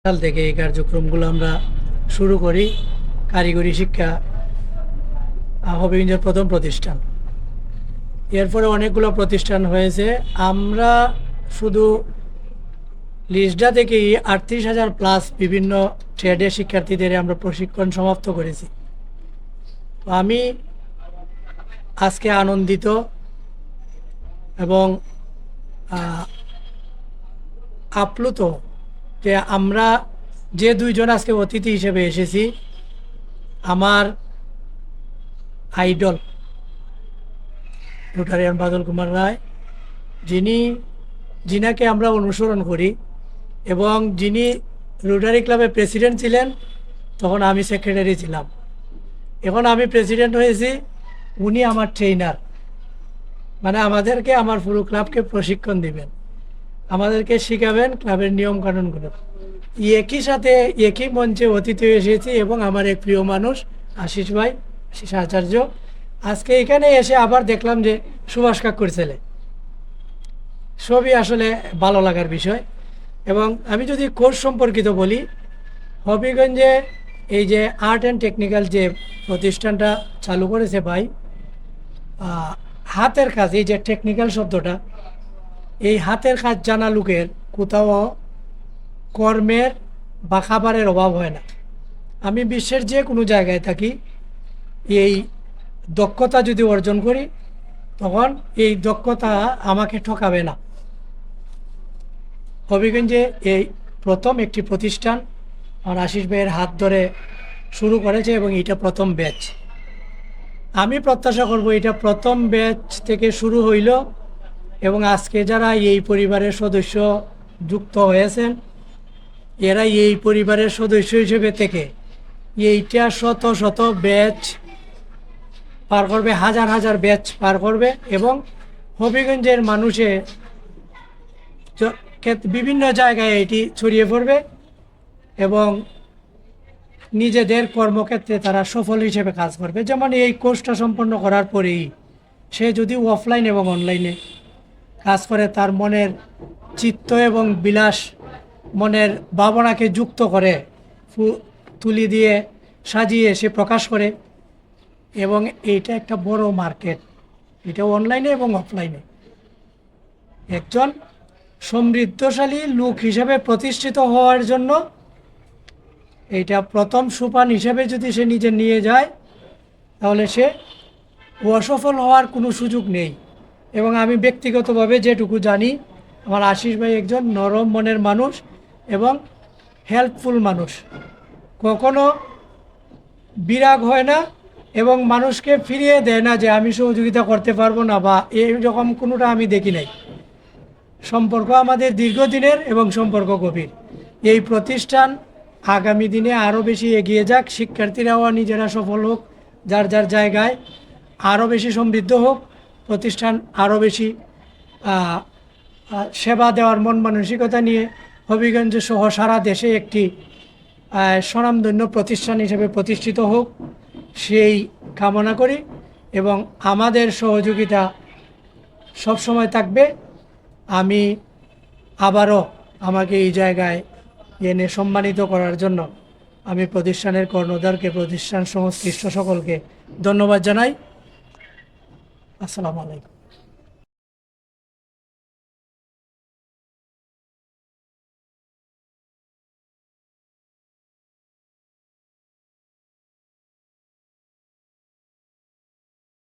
সাল থেকে এই কার্যক্রমগুলো আমরা শুরু করি। কারিগরি শিক্ষা হবিগঞ্জের প্রথম প্রতিষ্ঠান। এরপরে অনেকগুলো প্রতিষ্ঠান হয়েছে। আমরা শুধু লিসডা থেকেই 38,000 প্লাস বিভিন্ন ট্রেডের শিক্ষার্থীদের আমরা প্রশিক্ষণ সমাপ্ত করেছি। তো আমি আজকে আনন্দিত এবং আপ্লুত যে আমরা যে দুইজন আজকে অতিথি হিসেবে এসেছি, আমার আইডল রোটারিয়ান বাদল কুমার রায়, যিনাকে আমরা অনুসরণ করি এবং যিনি রোটারি ক্লাবের প্রেসিডেন্ট ছিলেন, তখন আমি সেক্রেটারি ছিলাম। এখন আমি প্রেসিডেন্ট হয়েছি, উনি আমার ট্রেনার, মানে আমাদেরকে আমার পুরো ক্লাবকে প্রশিক্ষণ দিবেন, আমাদেরকে শিখাবেন ক্লাবের নিয়মকানুনগুলো। একই সাথে একই মঞ্চে অতিথি এসেছি এবং আমার এক প্রিয় মানুষ আশিস ভাই, আশিস আচার্য, আজকে এখানে এসে আবার দেখলাম যে সুভাষ কাকুর ছেলে। সবই আসলে ভালো লাগার বিষয়। এবং আমি যদি কোর্স সম্পর্কিত বলি, হবিগঞ্জে এই যে আর্ট অ্যান্ড টেকনিক্যাল যে প্রতিষ্ঠানটা চালু করেছে ভাই, হাতের কাজ, এই যে টেকনিক্যাল শব্দটা, এই হাতের কাজ জানা লোকের কোথাও কর্মের বা খাবারের অভাব হয় না। আমি বিশ্বের যে কোনো জায়গায় থাকি, এই দক্ষতা যদি অর্জন করি, তখন এই দক্ষতা আমাকে ঠকাবে না। হবিগঞ্জে এই প্রথম একটি প্রতিষ্ঠান আমার আশিস ভাইয়ের হাত ধরে শুরু করেছে এবং এটা প্রথম ব্যাচ। আমি প্রত্যাশা করব এটা প্রথম ব্যাচ থেকে শুরু হইল এবং আজকে যারা এই পরিবারের সদস্য যুক্ত হয়েছেন, এরা এই পরিবারের সদস্য হিসেবে থেকে এইটা শত শত ব্যাচ পার করবে, হাজার হাজার ব্যাচ পার করবে এবং হবিগঞ্জের মানুষের বিভিন্ন জায়গায় এটি ছড়িয়ে পড়বে এবং নিজেদের কর্মক্ষেত্রে তারা সফল হিসেবে কাজ করবে। যেমন এই কোর্সটা সম্পন্ন করার পরেই সে যদি অফলাইন এবং অনলাইনে কাজ করে, তার মনের চিত্ত এবং বিলাস, মনের ভাবনাকে যুক্ত করে তুলি দিয়ে সাজিয়ে সে প্রকাশ করে এবং এইটা একটা বড় মার্কেট, এটা অনলাইনে এবং অফলাইনে। একজন সমৃদ্ধশালী লোক হিসেবে প্রতিষ্ঠিত হওয়ার জন্য এইটা প্রথম সোপান হিসেবে যদি সে নিজে নিয়ে যায়, তাহলে সে অসফল হওয়ার কোনো সুযোগ নেই। এবং আমি ব্যক্তিগতভাবে যেটুকু জানি, আমার আশিস ভাই একজন নরম মনের মানুষ এবং হেল্পফুল মানুষ, কখনো বিরাগ হয় না এবং মানুষকে ফিরিয়ে দেয় না যে আমি সহযোগিতা করতে পারবো না, বা এইরকম কোনোটা আমি দেখি নাই। সম্পর্ক আমাদের দীর্ঘদিনের এবং সম্পর্ক গভীর। এই প্রতিষ্ঠান আগামী দিনে আরও বেশি এগিয়ে যাক, শিক্ষার্থীরাও নিজেরা সফল হোক, যার যার জায়গায় আরও বেশি সমৃদ্ধ হোক, প্রতিষ্ঠান আরও বেশি সেবা দেওয়ার মন মানসিকতা নিয়ে হবিগঞ্জ সহ সারা দেশে একটি স্বনামধন্য প্রতিষ্ঠান হিসেবে প্রতিষ্ঠিত হোক, সেই কামনা করি। এবং আমাদের সহযোগিতা সবসময় থাকবে। আমি আবারও আমাকে এই জায়গায় এনে সম্মানিত করার জন্য আমি প্রতিষ্ঠানের কর্ণধারকে, প্রতিষ্ঠান সংশ্লিষ্ট সকলকে ধন্যবাদ জানাই। আসসালামু আলাইকুম।